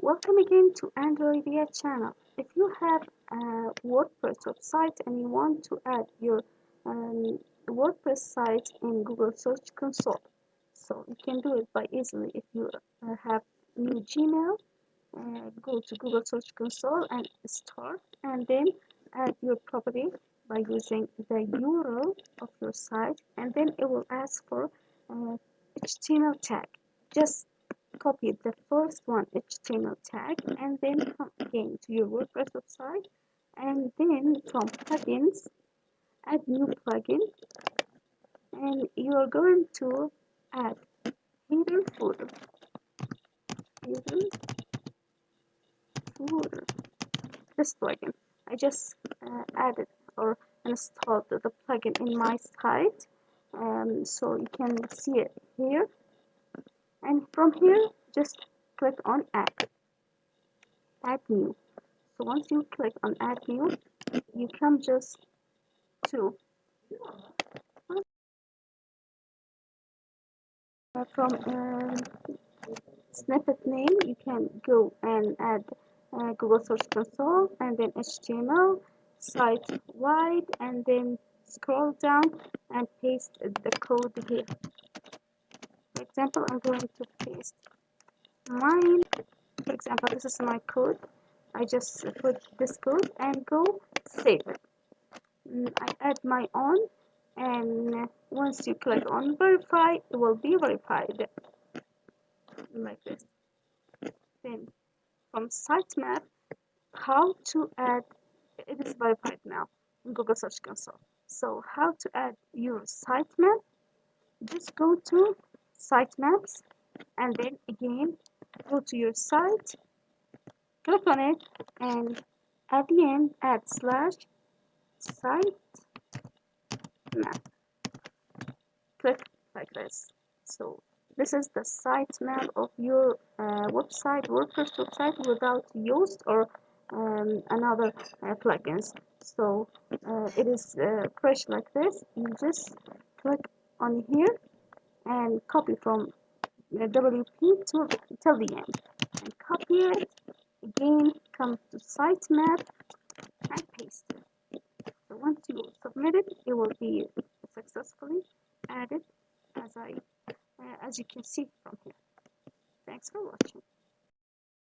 Welcome again to Android Via channel. If you have a WordPress website and you want to add your WordPress site in Google Search Console, so you can do it by easily. If you have new Gmail, go to Google Search Console and start, and then add your property by using the URL of your site, and then it will ask for HTML tag. Just copy the first one HTML tag and then come again to your WordPress website, and then from plugins add new plugin, and you are going to add header footer, header footer. This plugin I just added or installed the plugin in my site, so you can see it here, and from here just click on add new. So once you click on add new, you come just to from snippet name, you can go and add Google Search Console and then HTML, site wide, and then scroll down and paste the code here. For example, I'm going to paste mine. For example, this is my code. I just put this code and go save it. I add my own, and once you click on verify, it will be verified like this. Then from Sitemap, how to add, it is verified now in Google Search Console. So how to add your sitemap, just go to sitemaps, and then again go to your site, click on it, and at the end add /sitemap. Click like this. So this is the sitemap of your website, WordPress website, without Yoast or another plugins. So it is fresh like this. You just click on here and copy from WP till the end, and copy it again. Come to sitemap and paste it. So once you submit it, it will be successfully added as you can see from here. Thanks for watching.